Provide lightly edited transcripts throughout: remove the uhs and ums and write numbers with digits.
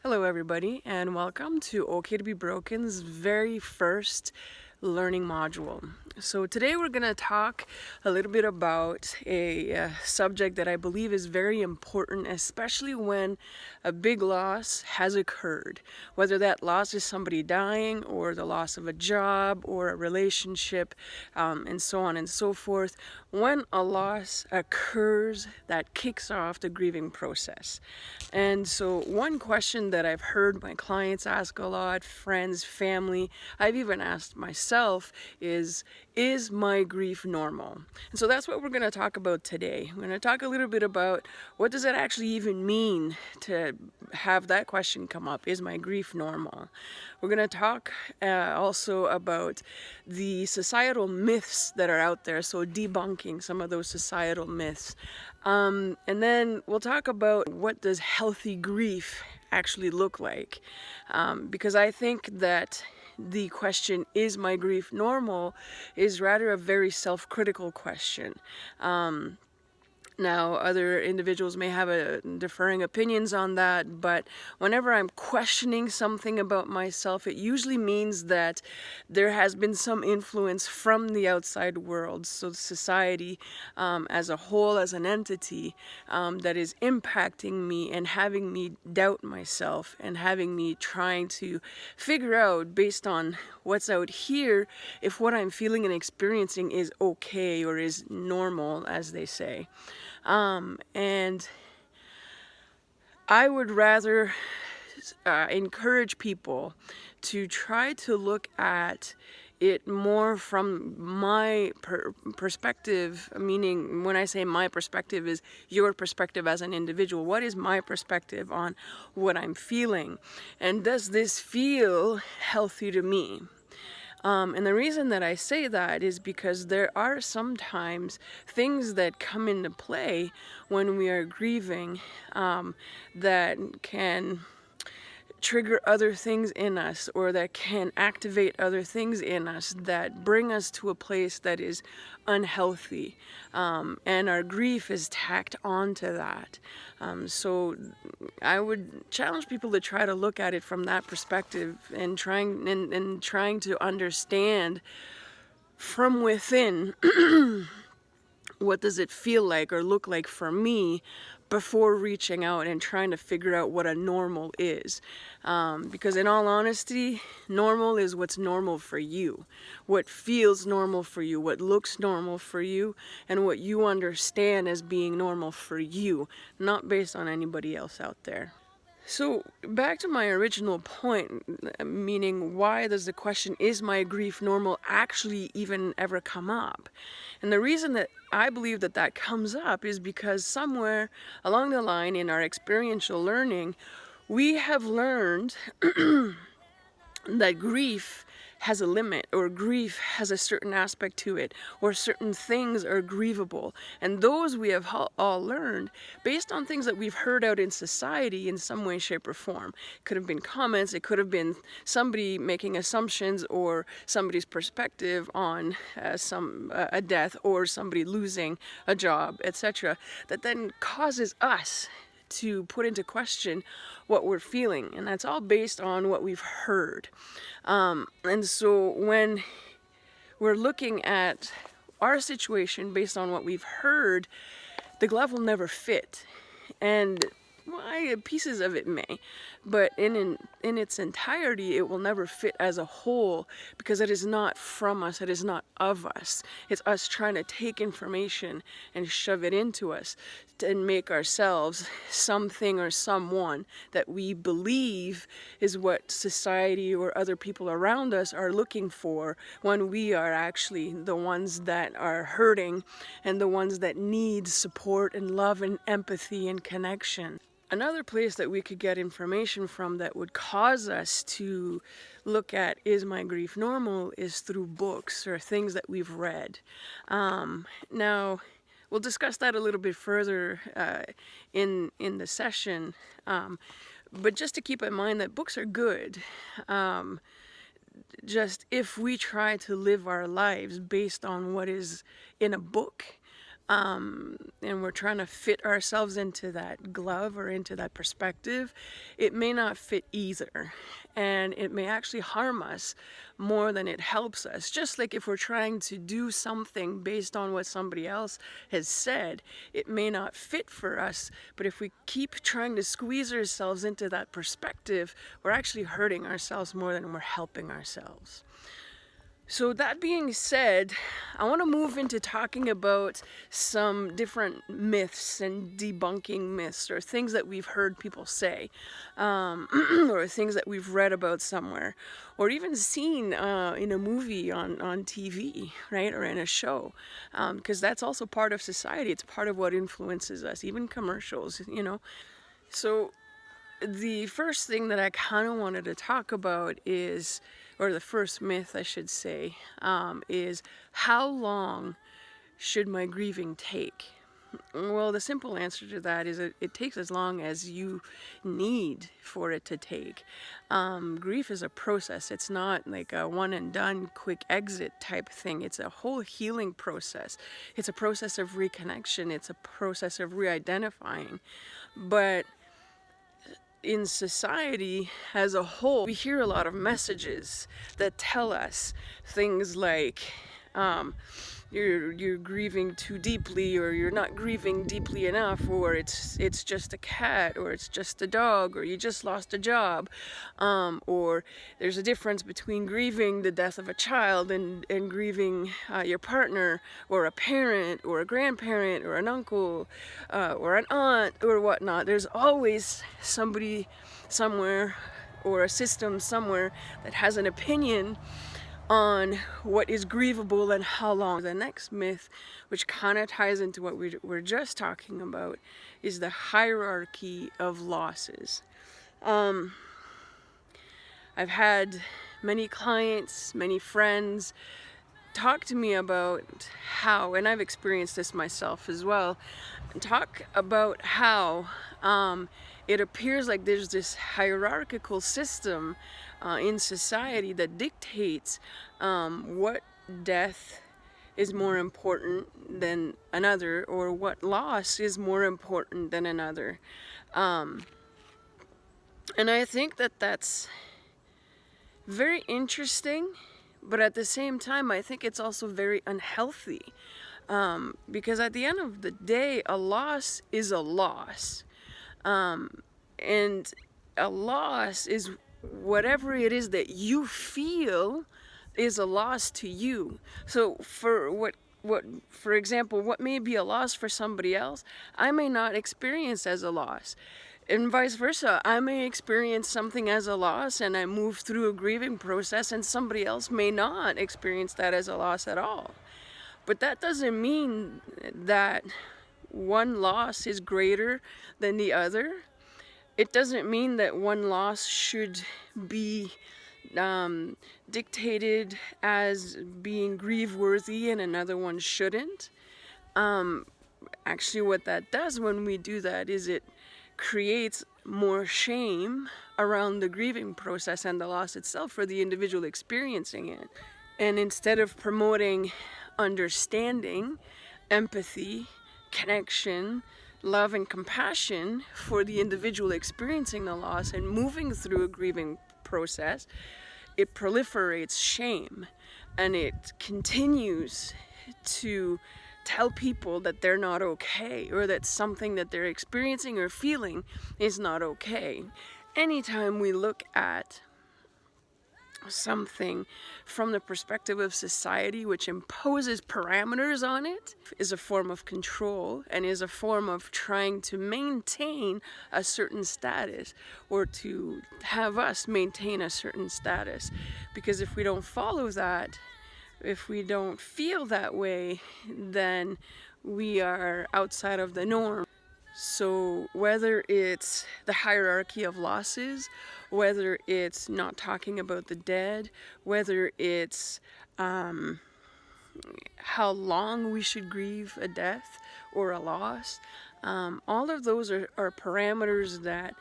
Hello everybody and welcome to Okay to Be Broken's very first learning module. So today we're going to talk a little bit about a subject that I believe is very important, especially when a big loss has occurred. Whether that loss is somebody dying or the loss of a job or a relationship, and so on and so forth. When a loss occurs, that kicks off the grieving process. And so one question that I've heard my clients ask a lot, friends, family, I've even asked myself is my grief normal? And so that's what we're going to talk about today. We're going to talk a little bit about what does it actually even mean to have that question come up. Is my grief normal? We're going to talk also about the societal myths that are out there, so debunking some of those societal myths. And then we'll talk about what does healthy grief actually look like, because I think that the question, is my grief normal, is rather a very self-critical question. Now, other individuals may have differing opinions on that, but whenever I'm questioning something about myself, it usually means that there has been some influence from the outside world, so society as a whole, as an entity, that is impacting me and having me doubt myself and having me trying to figure out, based on what's out here, if what I'm feeling and experiencing is okay or is normal, as they say. And I would rather encourage people to try to look at it more from my perspective, meaning when I say my perspective is your perspective as an individual. What is my perspective on what I'm feeling? And does this feel healthy to me? And the reason that I say that is because there are sometimes things that come into play when we are grieving that can trigger other things in us, or that can activate other things in us that bring us to a place that is unhealthy, and our grief is tacked onto that. So I would challenge people to try to look at it from that perspective and trying to understand from within what does it feel like or look like for me before reaching out and trying to figure out what a normal is. Because in all honesty, normal is what's normal for you, what feels normal for you, what looks normal for you, and what you understand as being normal for you, not based on anybody else out there. So back to my original point, meaning why does the question, is my grief normal, actually even ever come up? And the reason that I believe that that comes up is because somewhere along the line in our experiential learning, we have learned that grief has a limit, or grief has a certain aspect to it, or certain things are grievable. And those we have all learned based on things that we've heard out in society in some way, shape, or form. It could have been comments, it could have been somebody making assumptions, or somebody's perspective on a death, or somebody losing a job, etc., that then causes us to put into question what we're feeling, and that's all based on what we've heard. And so when we're looking at our situation based on what we've heard, the glove will never fit. And pieces of it may, but in its entirety, it will never fit as a whole, because it is not from us, it is not of us. It's us trying to take information and shove it into us and make ourselves something or someone that we believe is what society or other people around us are looking for, when we are actually the ones that are hurting and the ones that need support and love and empathy and connection. Another place that we could get information from that would cause us to look at, is my grief normal, is through books or things that we've read. Now, we'll discuss that a little bit further in the session, but just to keep in mind that books are good. Just if we try to live our lives based on what is in a book, and we're trying to fit ourselves into that glove or into that perspective, it may not fit either. And it may actually harm us more than it helps us. Just like if we're trying to do something based on what somebody else has said, it may not fit for us. But if we keep trying to squeeze ourselves into that perspective, we're actually hurting ourselves more than we're helping ourselves. So that being said, I want to move into talking about some different myths and debunking myths, or things that we've heard people say, or things that we've read about somewhere, or even seen in a movie on TV, right, or in a show, because that's also part of society. It's part of what influences us, even commercials, So the first thing that I kind of wanted to talk about is, or the first myth I should say, is how long should my grieving take? Well, the simple answer to that is it takes as long as you need for it to take. Grief is a process. It's not like a one and done quick exit type thing. It's a whole healing process. It's a process of reconnection. It's a process of re-identifying. But in society as a whole, we hear a lot of messages that tell us things like you're grieving too deeply, or you're not grieving deeply enough, or it's just a cat, or it's just a dog, or you just lost a job, or there's a difference between grieving the death of a child and grieving your partner, or a parent, or a grandparent, or an uncle, or an aunt, or whatnot. There's always somebody somewhere, or a system somewhere, that has an opinion on what is grievable and how long. The next myth, which kind of ties into what we were just talking about, is the hierarchy of losses. I've had many clients, many friends talk to me about how, and I've experienced this myself as well, talk about how it appears like there's this hierarchical system in society that dictates what death is more important than another, or what loss is more important than another. And I think that that's very interesting, but at the same time, I think it's also very unhealthy. Because at the end of the day, a loss is a loss. And a loss is whatever it is that you feel is a loss to you. So for example, what may be a loss for somebody else, I may not experience as a loss. And vice versa, I may experience something as a loss and I move through a grieving process, and somebody else may not experience that as a loss at all. But that doesn't mean that one loss is greater than the other. It doesn't mean that one loss should be dictated as being grieve-worthy and another one shouldn't. Actually, what that does when we do that is it creates more shame around the grieving process and the loss itself for the individual experiencing it. And instead of promoting understanding, empathy, connection, love, and compassion for the individual experiencing the loss and moving through a grieving process, it proliferates shame, and it continues to tell people that they're not okay, or that something that they're experiencing or feeling is not okay. Anytime we look at something from the perspective of society, which imposes parameters on it, is a form of control and is a form of trying to maintain a certain status, or to have us maintain a certain status. Because if we don't follow that, if we don't feel that way, then we are outside of the norm. So whether it's the hierarchy of losses, whether it's not talking about the dead, whether it's how long we should grieve a death or a loss, all of those are parameters that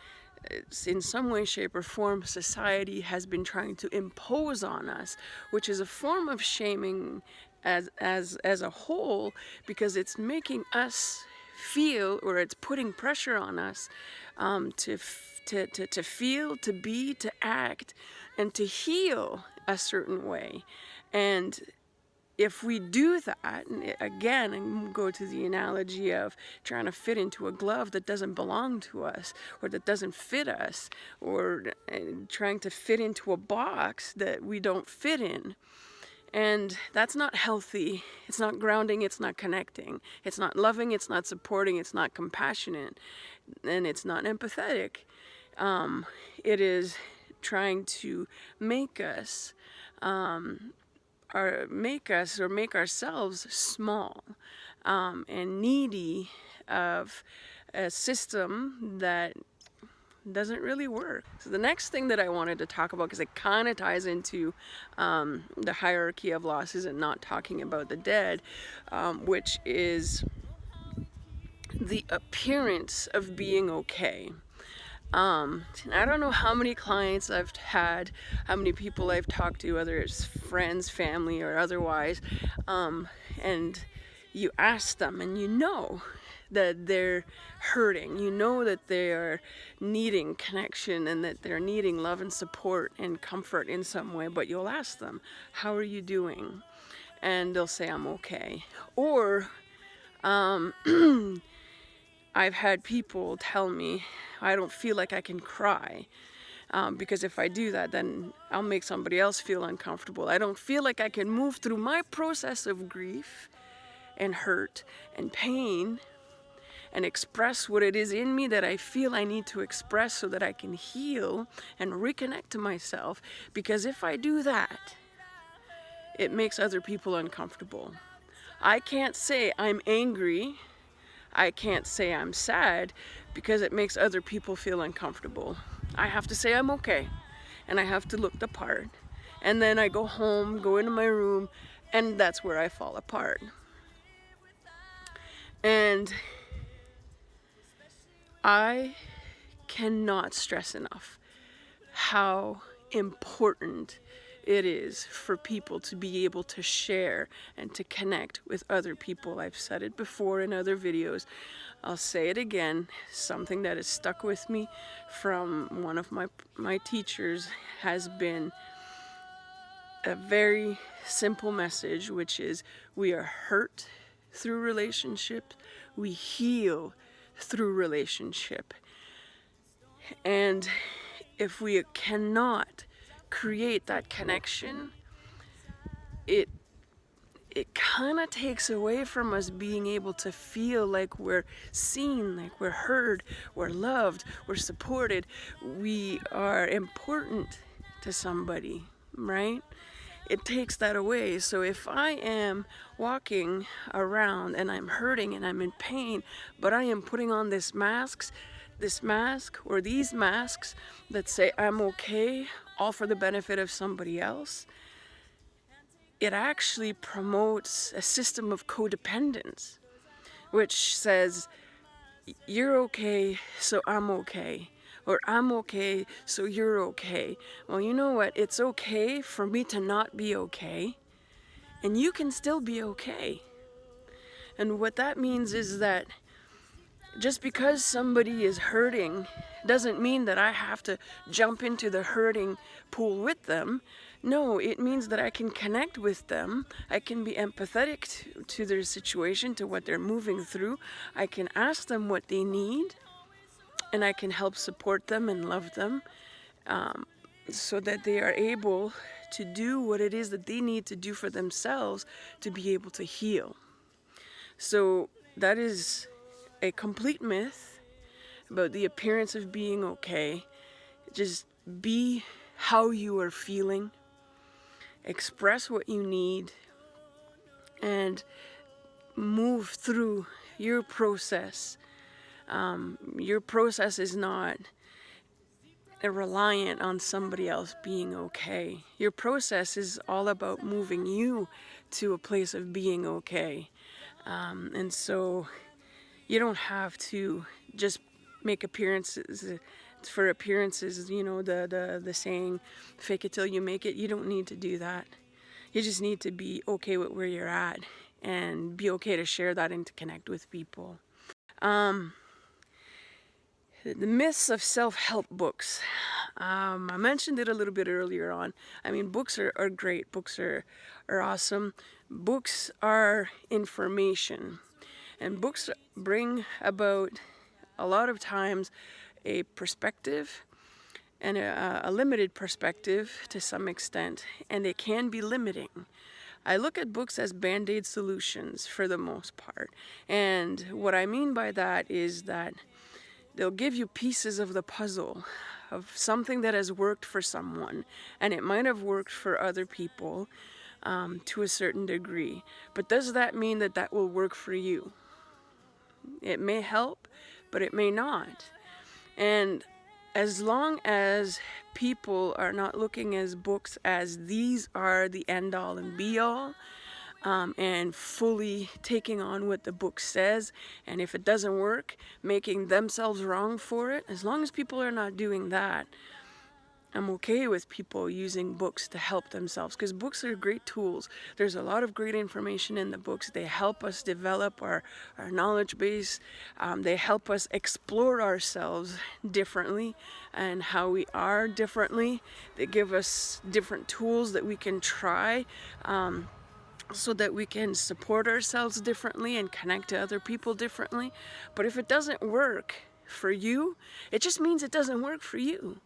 in some way, shape, or form society has been trying to impose on us, which is a form of shaming as a whole, because it's making us feel, or it's putting pressure on us to feel, to be, to act, and to heal a certain way. And if we do that, and again, and go to the analogy of trying to fit into a glove that doesn't belong to us, or that doesn't fit us, or trying to fit into a box that we don't fit in. And that's not healthy. It's not grounding. It's not connecting. It's not loving. It's not supporting. It's not compassionate. And it's not empathetic. It is trying to make us make ourselves small and needy of a system that doesn't really work. So the next thing that I wanted to talk about, because it kind of ties into the hierarchy of losses and not talking about the dead, which is the appearance of being okay. I don't know how many clients I've had, how many people I've talked to, whether it's friends, family, or otherwise, and you ask them, and you know that they're hurting, you know that they are needing connection, and that they're needing love and support and comfort in some way, but you'll ask them, how are you doing? And they'll say, I'm okay. Or I've had people tell me, I don't feel like I can cry, because if I do that, then I'll make somebody else feel uncomfortable. I don't feel like I can move through my process of grief and hurt and pain and express what it is in me that I feel I need to express so that I can heal and reconnect to myself, because if I do that, it makes other people uncomfortable. I can't say I'm angry, I can't say I'm sad, because it makes other people feel uncomfortable. I have to say I'm okay, and I have to look the part. And then I go home, go into my room, and that's where I fall apart. And I cannot stress enough how important it is for people to be able to share and to connect with other people. I've said it before in other videos. I'll say it again. Something that has stuck with me from one of my teachers has been a very simple message, which is we are hurt through relationship, we heal through relationship. And if we cannot create that connection, it kind of takes away from us being able to feel like we're seen, like we're heard, we're loved, we're supported, we are important to somebody, right? It takes that away. So if I am walking around and I'm hurting and I'm in pain, but I am putting on this mask or these masks that say I'm okay, all for the benefit of somebody else, it actually promotes a system of codependence, which says, you're okay, so I'm okay. Or I'm okay, so you're okay. Well, you know what? It's okay for me to not be okay, and you can still be okay. And what that means is that just because somebody is hurting doesn't mean that I have to jump into the hurting pool with them. No, it means that I can connect with them. I can be empathetic to their situation, to what they're moving through. I can ask them what they need, and I can help support them and love them, so that they are able to do what it is that they need to do for themselves to be able to heal. So that is a complete myth about the appearance of being okay. Just be how you are feeling, express what you need, and move through your process. Your process is not reliant on somebody else being okay. Your process is all about moving you to a place of being okay. And so you don't have to just make appearances for appearances, you know, the saying, fake it till you make it. You don't need to do that. You just need to be okay with where you're at and be okay to share that and to connect with people. The myths of self-help books. I mentioned it a little bit earlier on. I mean, books are great. Books are awesome. Books are information. And books bring about, a lot of times, a perspective and a limited perspective to some extent. And it can be limiting. I look at books as band-aid solutions for the most part. And what I mean by that is that they'll give you pieces of the puzzle of something that has worked for someone, and it might have worked for other people to a certain degree. But does that mean that that will work for you? It may help, but it may not. And as long as people are not looking at books as these are the end-all and be-all, and fully taking on what the book says, and if it doesn't work, making themselves wrong for it, as long as people are not doing that, I'm okay with people using books to help themselves, because books are great tools. There's a lot of great information in the books. They help us develop our knowledge base. They help us explore ourselves differently and how we are differently. They give us different tools that we can try so that we can support ourselves differently and connect to other people differently. But if it doesn't work for you, it just means it doesn't work for you.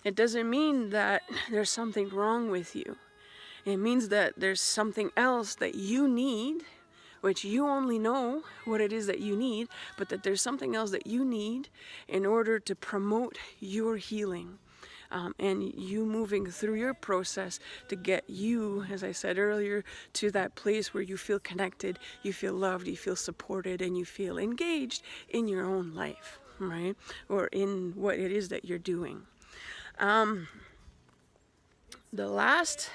It doesn't mean that there's something wrong with you. It means that there's something else that you need, which you only know what it is that you need, but that there's something else that you need in order to promote your healing. And you moving through your process to get you, as I said earlier, to that place where you feel connected, you feel loved, you feel supported, and you feel engaged in your own life, right? Or in what it is that you're doing. The last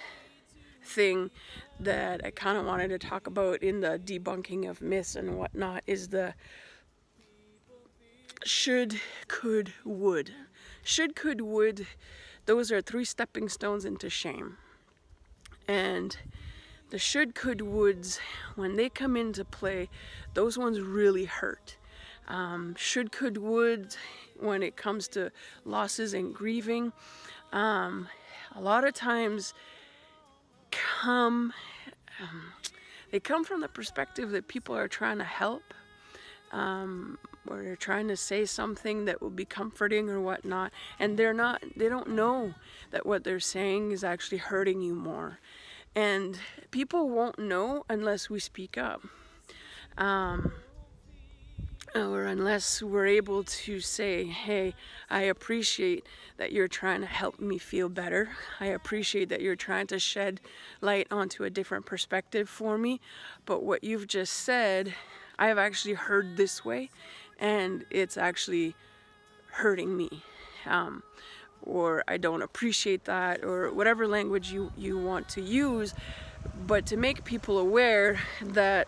thing that I kind of wanted to talk about in the debunking of myths and whatnot is the should, could, would. Should, could, would, those are 3 stepping stones into shame. And the should, could, woulds, when they come into play, those ones really hurt. Should, could, would, when it comes to losses and grieving, a lot of times they come from the perspective that people are trying to help, or they're trying to say something that will be comforting or whatnot, and they don't know that what they're saying is actually hurting you more. And people won't know unless we speak up. Or unless we're able to say, hey, I appreciate that you're trying to help me feel better. I appreciate that you're trying to shed light onto a different perspective for me. But what you've just said, I have actually heard this way, and it's actually hurting me. Or I don't appreciate that, or whatever language you want to use. But to make people aware that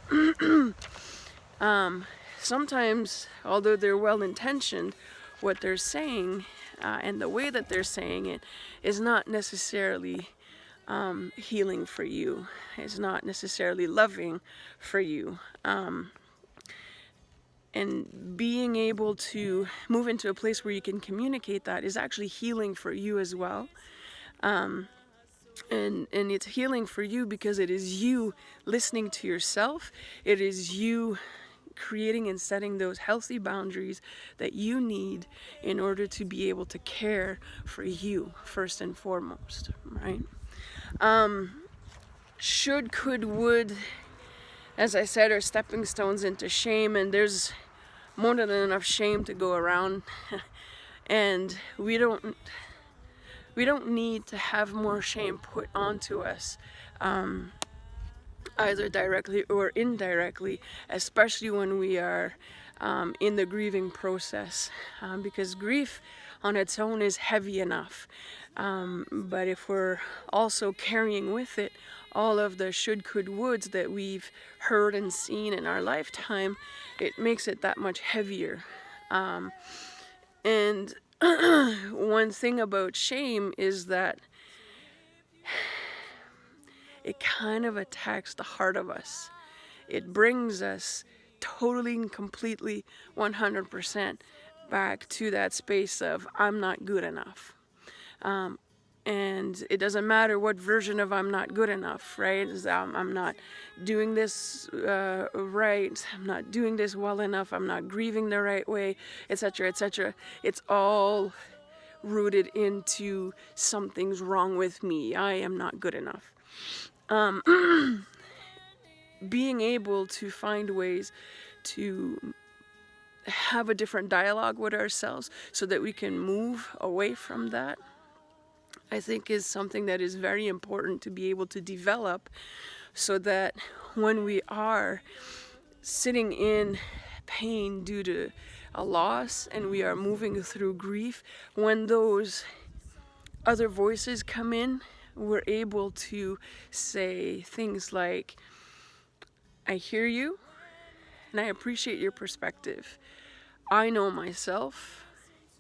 sometimes, although they're well-intentioned, what they're saying and the way that they're saying it is not necessarily healing for you. It's not necessarily loving for you. And being able to move into a place where you can communicate that is actually healing for you as well. And it's healing for you because it is you listening to yourself. It is you creating and setting those healthy boundaries that you need in order to be able to care for you first and foremost, right? Should, could, would, as I said, are stepping stones into shame, and there's more than enough shame to go around. And we don't need to have more shame put onto us, either directly or indirectly, especially when we are in the grieving process, because grief on its own is heavy enough. But if we're also carrying with it all of the should, could, woulds that we've heard and seen in our lifetime, it makes it that much heavier. And one thing about shame is that it kind of attacks the heart of us. It brings us totally and completely 100% back to that space of I'm not good enough. And it doesn't matter what version of I'm not good enough, right? I'm not doing this right, I'm not doing this well enough, I'm not grieving the right way, etc., etc. It's all rooted into something's wrong with me. I am not good enough. Being able to find ways to have a different dialogue with ourselves so that we can move away from that, I think is something that is very important to be able to develop, so that when we are sitting in pain due to a loss and we are moving through grief, when those other voices come in, we're able to say things like, I hear you and I appreciate your perspective. I know myself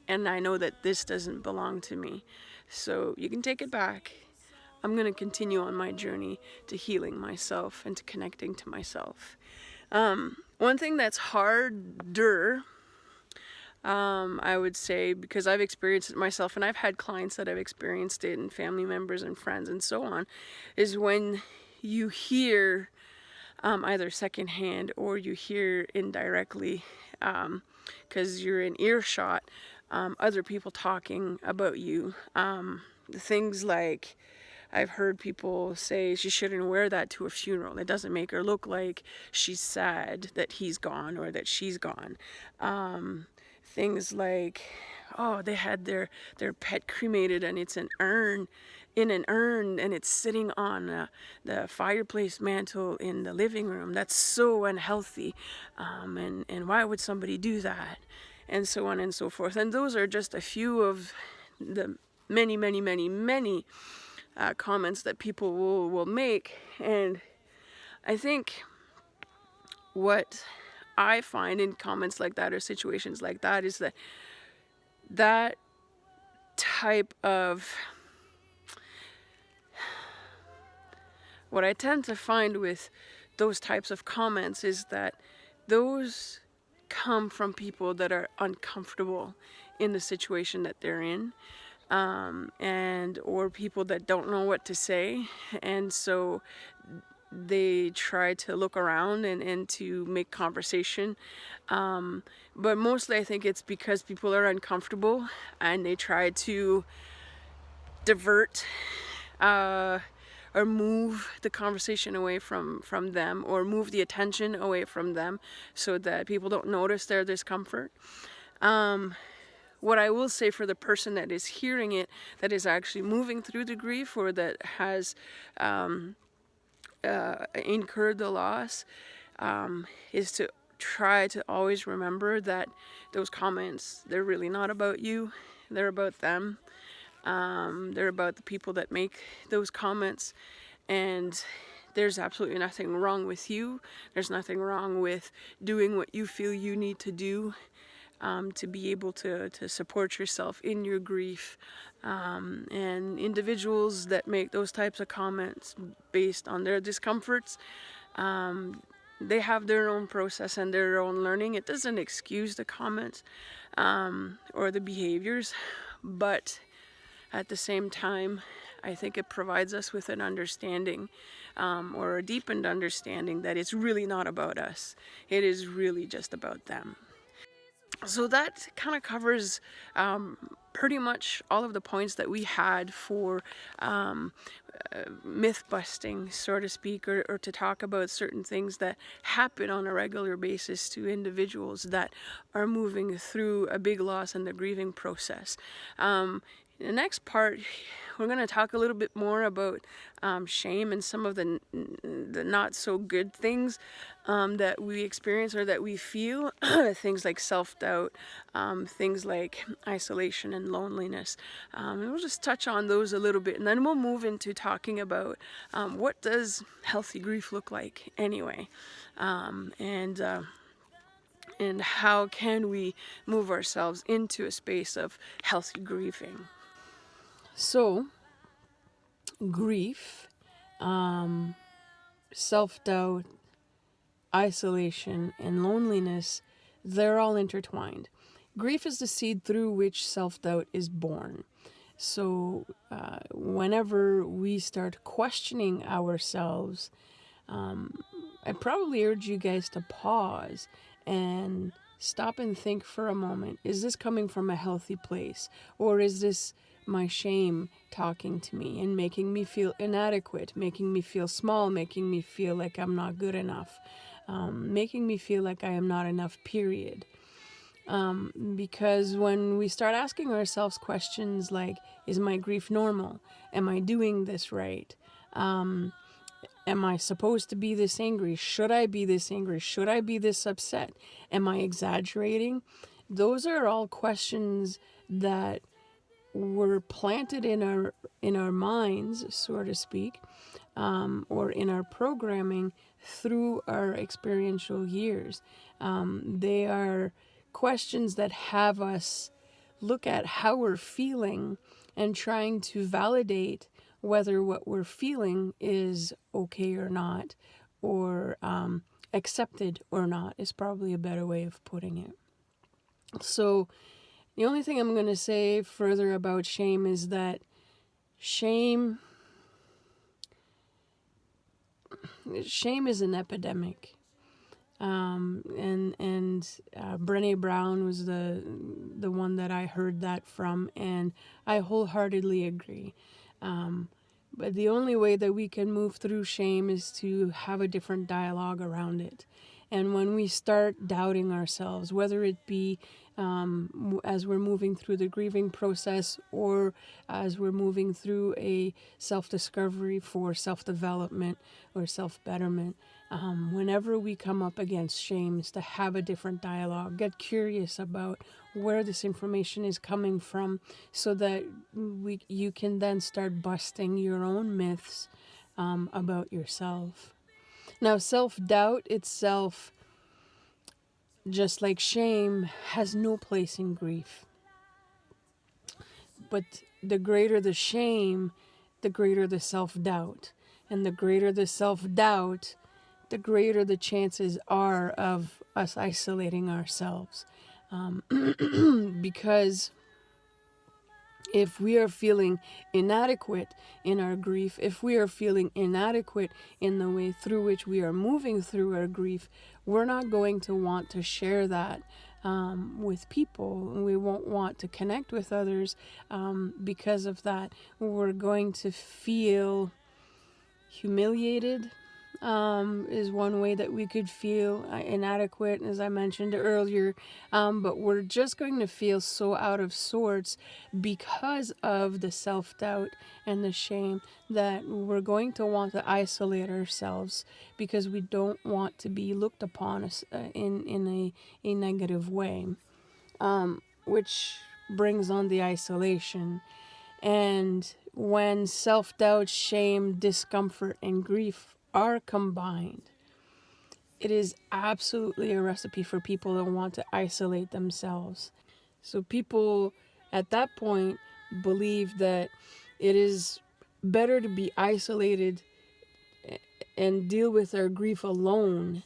and I know that this doesn't belong to me. So you can take it back. I'm going to continue on my journey to healing myself and to connecting to myself. One thing that's harder, I would say, because I've experienced it myself and I've had clients that have experienced it and family members and friends and so on, is when you hear either secondhand or you hear indirectly, because you're in earshot, other people talking about you. Things like, I've heard people say she shouldn't wear that to a funeral. It doesn't make her look like she's sad that he's gone or that she's gone. Things like, oh, they had their pet cremated and it's in an urn and it's sitting on the fireplace mantle in the living room. That's so unhealthy. And why would somebody do that? And so on and so forth. And those are just a few of the many, many, many, many comments that people will make. And I think what I find in comments like that or situations like that is that that type of, what I tend to find with those types of comments is that those come from people that are uncomfortable in the situation that they're in, and or people that don't know what to say, and so they try to look around and to make conversation, but mostly I think it's because people are uncomfortable and they try to divert or move the conversation away from them, or move the attention away from them so that people don't notice their discomfort. What I will say for the person that is hearing it, that is actually moving through the grief or that has incurred the loss, is to try to always remember that those comments, they're really not about you, they're about them. They're about the people that make those comments, and there's absolutely nothing wrong with you. There's nothing wrong with doing what you feel you need to do to be able to support yourself in your grief. And individuals that make those types of comments based on their discomforts, they have their own process and their own learning. It doesn't excuse the comments or the behaviors, but at the same time, I think it provides us with an understanding, or a deepened understanding, that it's really not about us. It is really just about them. So that kind of covers pretty much all of the points that we had for myth busting, so to speak, or to talk about certain things that happen on a regular basis to individuals that are moving through a big loss and the grieving process. The next part, we're going to talk a little bit more about shame and some of the not so good things that we experience or that we feel. Things like self-doubt, things like isolation and loneliness. And we'll just touch on those a little bit, and then we'll move into talking about what does healthy grief look like anyway, and how can we move ourselves into a space of healthy grieving. So, grief self-doubt, isolation, and loneliness, they're all intertwined. Grief is the seed through which self-doubt is born. So whenever we start questioning ourselves, I probably urge you guys to pause and stop and think for a moment. Is this coming from a healthy place? Or is this my shame talking to me and making me feel inadequate, making me feel small, making me feel like I'm not good enough, making me feel like I am not enough, period? Because when we start asking ourselves questions like, is my grief normal? Am I doing this right? Am I supposed to be this angry? Should I be this angry? Should I be this upset? Am I exaggerating? Those are all questions that were planted in our minds, so to speak, or in our programming through our experiential years. They are questions that have us look at how we're feeling and trying to validate whether what we're feeling is okay or not, or accepted or not, is probably a better way of putting it. So the only thing I'm going to say further about shame is that shame is an epidemic. Brené Brown was the one that I heard that from, and I wholeheartedly agree. But the only way that we can move through shame is to have a different dialogue around it. And when we start doubting ourselves, whether it be as we're moving through the grieving process or as we're moving through a self-discovery for self-development or self-betterment, whenever we come up against shame, is to have a different dialogue. Get curious about where this information is coming from so that you can then start busting your own myths about yourself. Now, self-doubt itself, just like shame, has no place in grief. But the greater the shame, the greater the self-doubt. And the greater the self-doubt, the greater the chances are of us isolating ourselves. Because if we are feeling inadequate in our grief, if we are feeling inadequate in the way through which we are moving through our grief, we're not going to want to share that with people. We won't want to connect with others because of that. We're going to feel humiliated. Is one way that we could feel inadequate, as I mentioned earlier, but we're just going to feel so out of sorts because of the self-doubt and the shame that we're going to want to isolate ourselves because we don't want to be looked upon as, in a negative way, which brings on the isolation. And when self-doubt, shame, discomfort, and grief are combined, it is absolutely a recipe for people that want to isolate themselves. So people at that point believe that it is better to be isolated and deal with our grief alone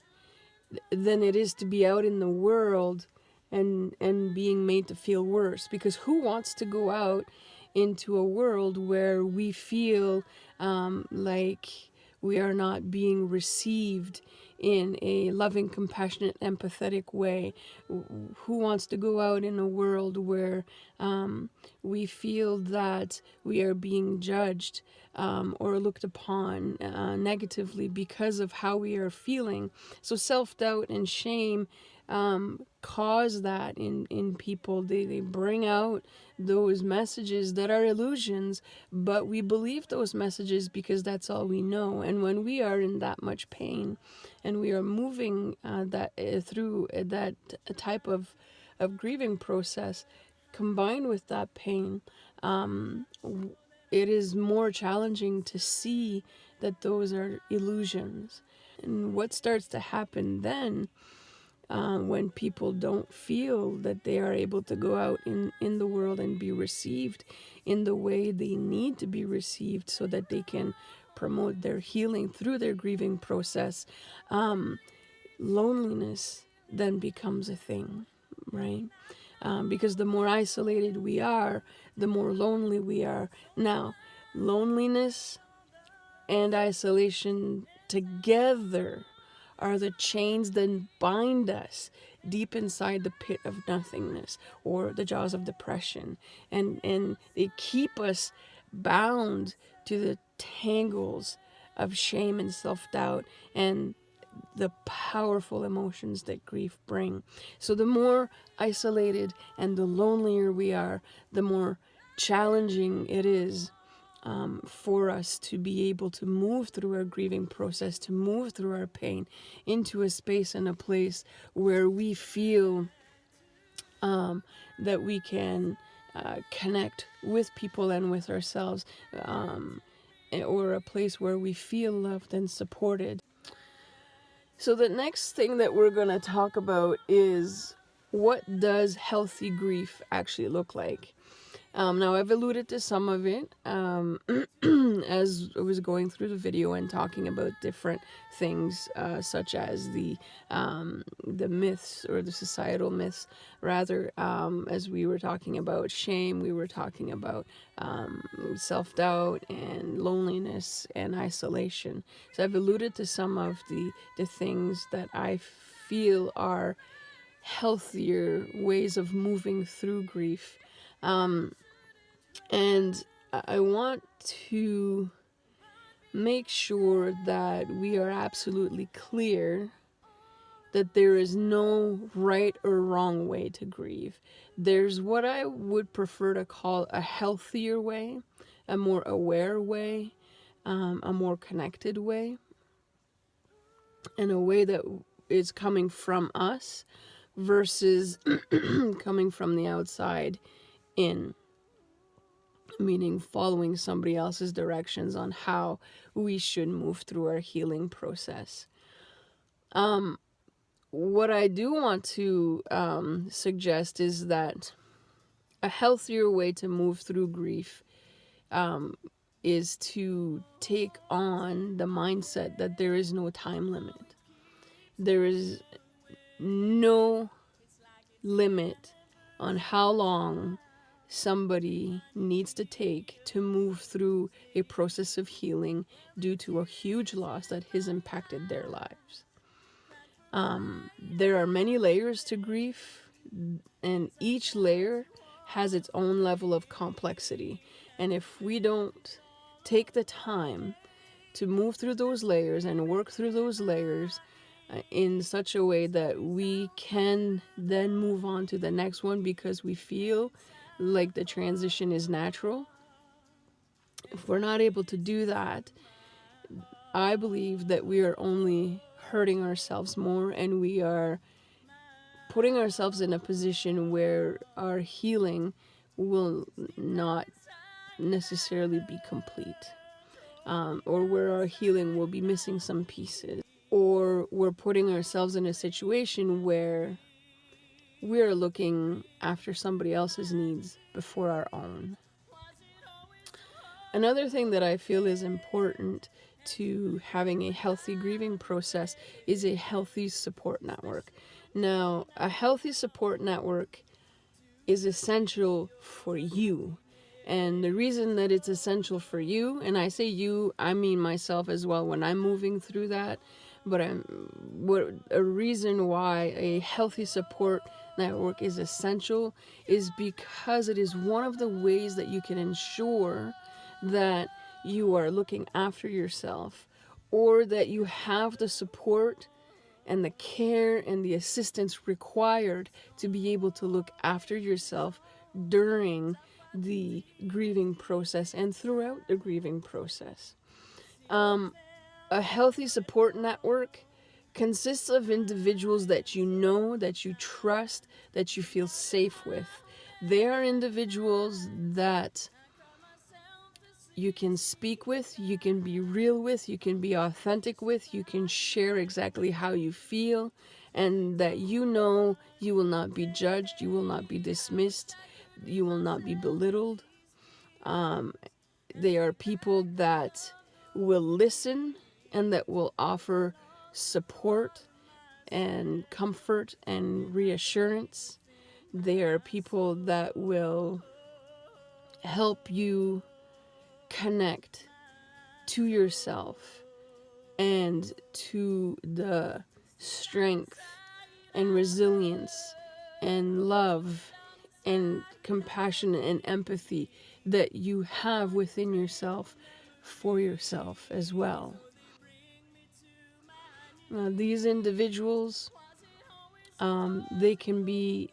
than it is to be out in the world and being made to feel worse. Because who wants to go out into a world where we feel like we are not being received in a loving, compassionate, empathetic way? Who wants to go out in a world where we feel that we are being judged or looked upon negatively because of how we are feeling? So self-doubt and shame cause that in people. They bring out those messages that are illusions, but we believe those messages because that's all we know. And when we are in that much pain and we are moving through that type of grieving process, combined with that pain, it is more challenging to see that those are illusions. And what starts to happen then, when people don't feel that they are able to go out in the world and be received in the way they need to be received so that they can promote their healing through their grieving process, loneliness then becomes a thing, right? Because the more isolated we are, the more lonely we are. Now, loneliness and isolation together are the chains that bind us deep inside the pit of nothingness or the jaws of depression. And they keep us bound to the tangles of shame and self-doubt and the powerful emotions that grief bring. So the more isolated and the lonelier we are, the more challenging it is for us to be able to move through our grieving process, to move through our pain into a space and a place where we feel that we can connect with people and with ourselves, or a place where we feel loved and supported. So the next thing that we're going to talk about is, what does healthy grief actually look like? Now, I've alluded to some of it as I was going through the video and talking about different things, such as the myths, or the societal myths, rather. As we were talking about shame, we were talking about self-doubt and loneliness and isolation. So I've alluded to some of the things that I feel are healthier ways of moving through grief. And I want to make sure that we are absolutely clear that there is no right or wrong way to grieve. There's what I would prefer to call a healthier way, a more aware way, a more connected way, and a way that is coming from us versus coming from the outside in. Meaning following somebody else's directions on how we should move through our healing process. What I do want to suggest is that a healthier way to move through grief is to take on the mindset that there is no time limit. There is no limit on how long somebody needs to take to move through a process of healing due to a huge loss that has impacted their lives. There are many layers to grief, and each layer has its own level of complexity. And if we don't take the time to move through those layers and work through those layers in such a way that we can then move on to the next one because we feel like the transition is natural, if we're not able to do that, I believe that we are only hurting ourselves more, and we are putting ourselves in a position where our healing will not necessarily be complete, or where our healing will be missing some pieces, or we're putting ourselves in a situation where we're looking after somebody else's needs before our own. Another thing that I feel is important to having a healthy grieving process is a healthy support network. Now, a healthy support network is essential for you. And the reason that it's essential for you, and I say you, I mean myself as well when I'm moving through that, but a reason why a healthy support network is essential is because it is one of the ways that you can ensure that you are looking after yourself, or that you have the support and the care and the assistance required to be able to look after yourself during the grieving process and throughout the grieving process. A healthy support network consists of individuals that you know, that you trust, that you feel safe with. They are individuals that you can speak with, you can be real with, you can be authentic with, you can share exactly how you feel, and that you know you will not be judged, you will not be dismissed, you will not be belittled. They are people that will listen and that will offer support and comfort and reassurance. They are people that will help you connect to yourself and to the strength and resilience and love and compassion and empathy that you have within yourself for yourself as well. These individuals, they can be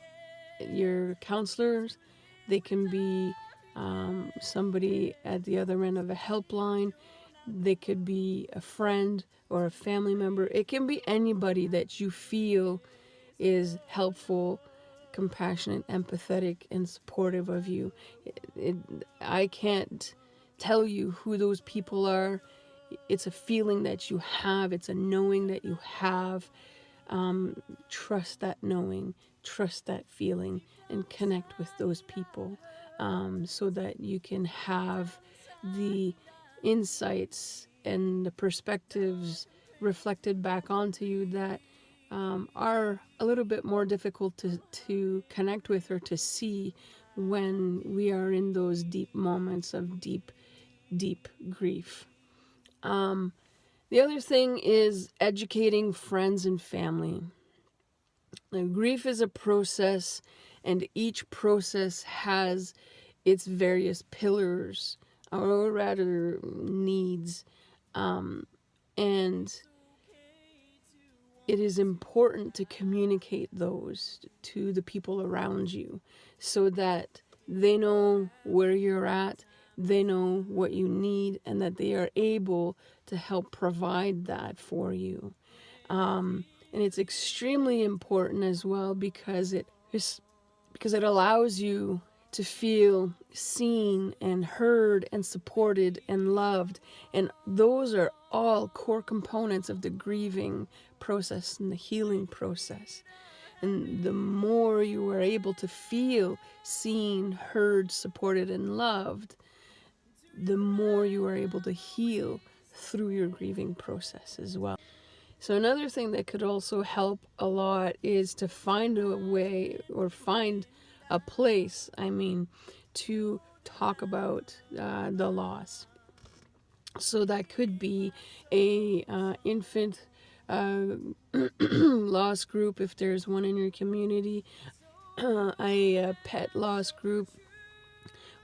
your counselors, they can be somebody at the other end of a helpline, they could be a friend or a family member. It can be anybody that you feel is helpful, compassionate, empathetic, and supportive of you. I can't tell you who those people are. It's a feeling that you have. It's a knowing that you have. Trust that knowing, trust that feeling, and connect with those people so that you can have the insights and the perspectives reflected back onto you that are a little bit more difficult to connect with or to see when we are in those deep moments of deep, deep grief. The other thing is educating friends and family. Now, grief is a process, and each process has its various pillars, or rather needs, and it is important to communicate those to the people around you so that they know where you're at, they know what you need, and that they are able to help provide that for you. And it's extremely important as well because it allows you to feel seen and heard and supported and loved. And those are all core components of the grieving process and the healing process. And the more you are able to feel seen, heard, supported, and loved, the more you are able to heal through your grieving process as well. So another thing that could also help a lot is to find a way or find a place, to talk about the loss. So that could be a infant loss group if there's one in your community, a pet loss group,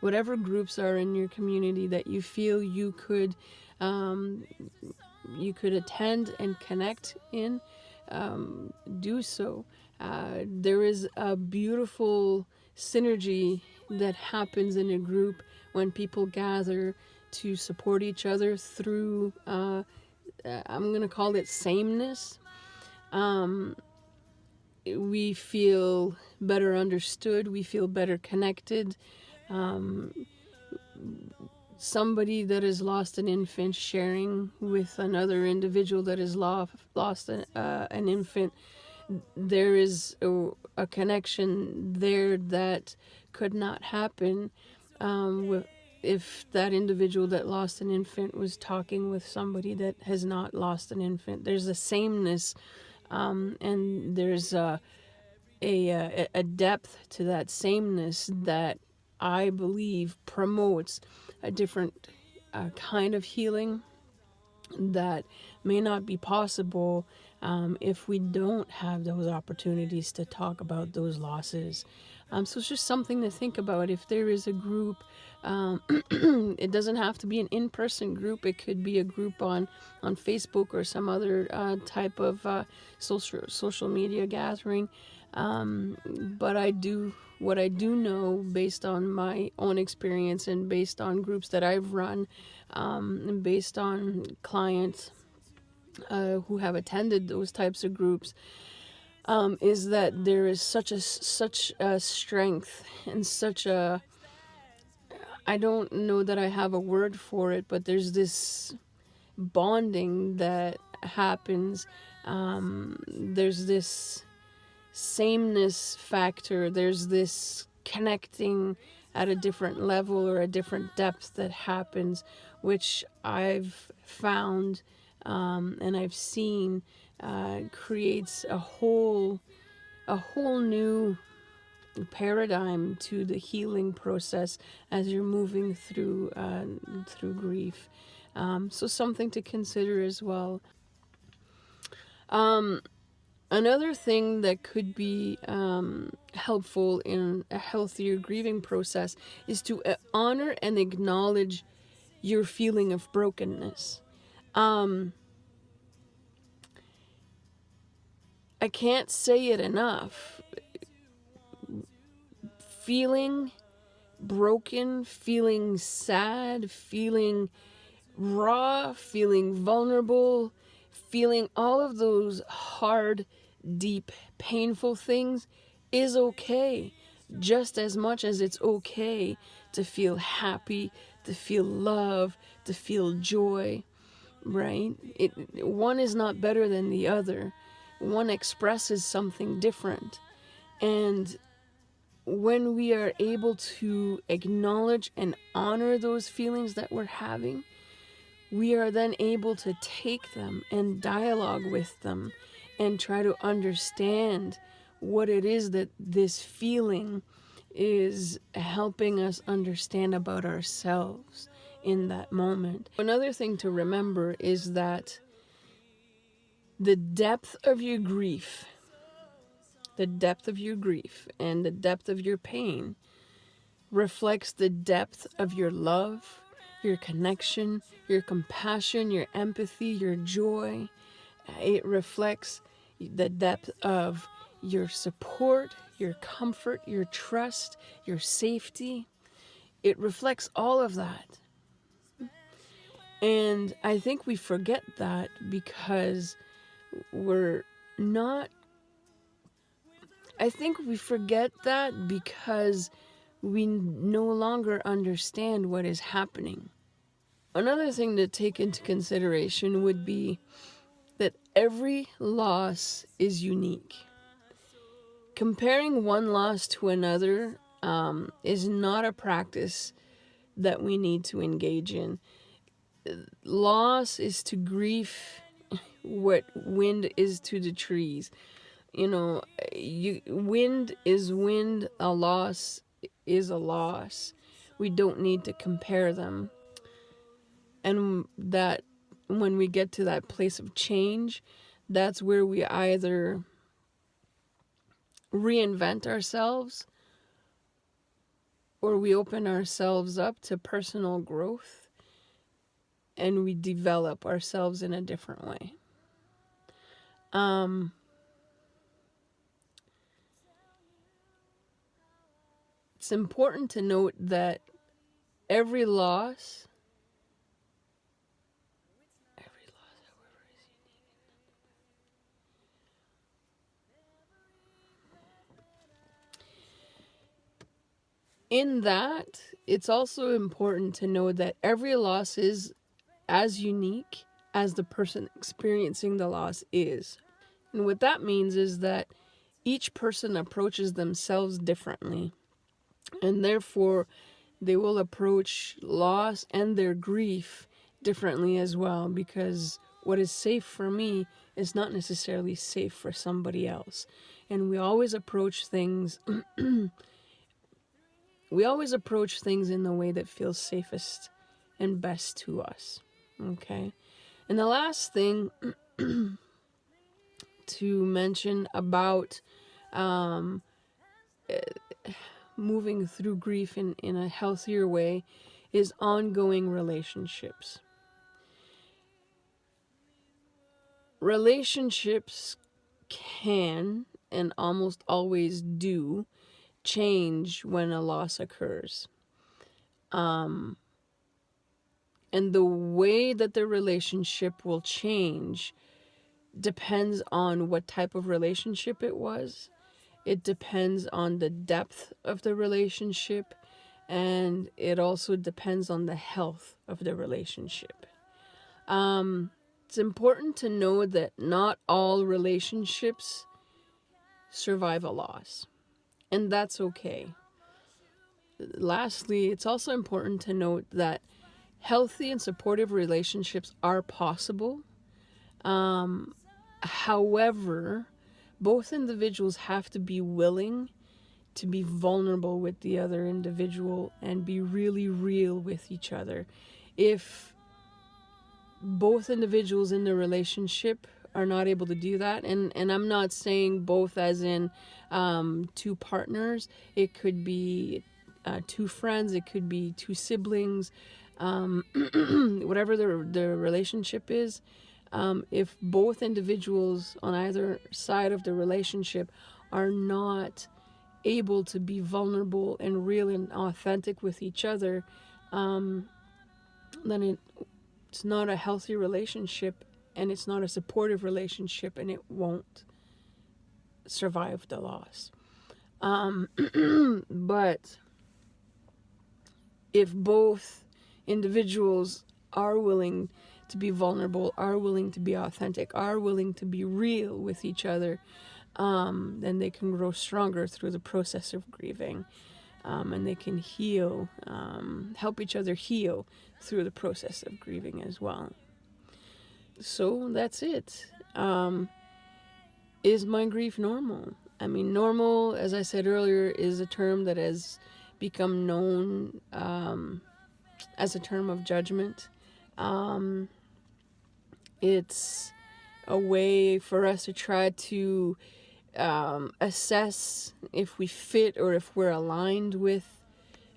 whatever groups are in your community that you feel you could attend and connect in, do so. There is a beautiful synergy that happens in a group when people gather to support each other through, I'm going to call it sameness. We feel better understood, we feel better connected. Somebody that has lost an infant sharing with another individual that has lost an infant, there is a connection there that could not happen if that individual that lost an infant was talking with somebody that has not lost an infant. There's a sameness, and there's a depth to that sameness that I believe promotes a different kind of healing that may not be possible if we don't have those opportunities to talk about those losses. So it's just something to think about. If there is a group, it doesn't have to be an in-person group. It could be a group on Facebook or some other type of social media gathering. But what I do know based on my own experience and based on groups that I've run, and based on clients who have attended those types of groups, is that there is such a strength and such a, I don't know that I have a word for it, but there's this bonding that happens. There's this sameness factor. There's this connecting at a different level or a different depth that happens, which I've found and I've seen creates a whole new paradigm to the healing process as you're moving through grief. So something to consider as well. Another thing that could be helpful in a healthier grieving process is to honor and acknowledge your feeling of brokenness. I can't say it enough. Feeling broken, feeling sad, feeling raw, feeling vulnerable, feeling all of those hard, deep, painful things is okay. Just as much as it's okay to feel happy, to feel love, to feel joy, right? One is not better than the other. One expresses something different. And when we are able to acknowledge and honor those feelings that we're having, we are then able to take them and dialogue with them and try to understand what it is that this feeling is helping us understand about ourselves in that moment. Another thing to remember is that the depth of your grief, and the depth of your pain reflects the depth of your love, your connection, your compassion, your empathy, your joy. It reflects the depth of your support, your comfort, your trust, your safety. It reflects all of that. And I think we forget that because we're not... I think we forget that because we no longer understand what is happening. Another thing to take into consideration would be that every loss is unique. Comparing one loss to another is not a practice that we need to engage in. Loss is to grief what wind is to the trees. Wind is wind, a loss is a loss. We don't need to compare them. And that when we get to that place of change, that's where we either reinvent ourselves or we open ourselves up to personal growth and we develop ourselves in a different way. It's important to note that every loss, however, is unique. In that, it's also important to know that every loss is as unique as the person experiencing the loss is. And what that means is that each person approaches themselves differently. And therefore, they will approach loss and their grief differently as well, because what is safe for me is not necessarily safe for somebody else. And we always approach things in the way that feels safest and best to us. Okay? And the last thing to mention about moving through grief in a healthier way is ongoing relationships. Relationships can, and almost always do, change when a loss occurs. And the way that the relationship will change depends on what type of relationship it was. It depends on the depth of the relationship, and it also depends on the health of the relationship. It's important to know that not all relationships survive a loss, and that's okay. Lastly, it's also important to note that Healthy and supportive relationships are possible. However, both individuals have to be willing to be vulnerable with the other individual and be really real with each other. If both individuals in the relationship are not able to do that, and I'm not saying both as in two partners, it could be two friends, it could be two siblings, whatever the relationship is. If both individuals on either side of the relationship are not able to be vulnerable and real and authentic with each other, then it's not a healthy relationship, and it's not a supportive relationship, and it won't survive the loss. But if both individuals are willing to be vulnerable, are willing to be authentic, are willing to be real with each other, then they can grow stronger through the process of grieving, and they can heal, help each other heal through the process of grieving as well. So that's it. Is my grief normal? I mean, normal, as I said earlier, is a term that has become known as a term of judgment. It's a way for us to try to assess if we fit or if we're aligned with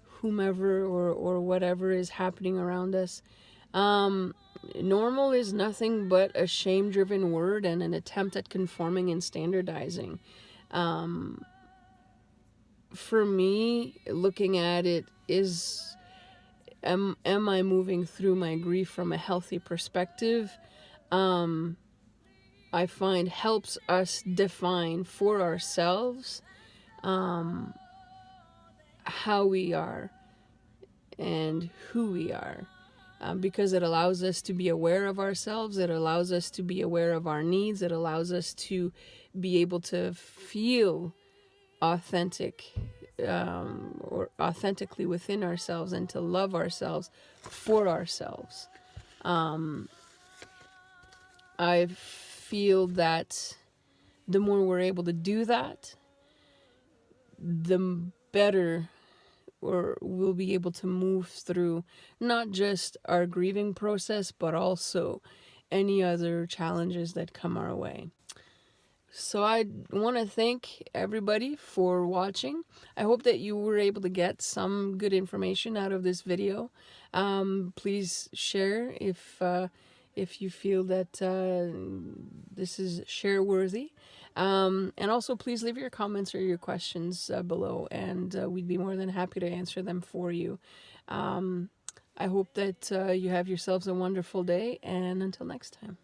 whomever or whatever is happening around us. Normal is nothing but a shame-driven word and an attempt at conforming and standardizing. For me, looking at it is, am I moving through my grief from a healthy perspective? I find helps us define for ourselves how we are and who we are, because it allows us to be aware of ourselves, it allows us to be aware of our needs, it allows us to be able to feel authentic or authentically within ourselves, and to love ourselves for ourselves. I feel that the more we're able to do that, the better or we'll be able to move through not just our grieving process, but also any other challenges that come our way. So I want to thank everybody for watching. I hope that you were able to get some good information out of this video. Please share if you feel that this is share worthy. And also please leave your comments or your questions below, and we'd be more than happy to answer them for you. I hope that you have yourselves a wonderful day, and until next time.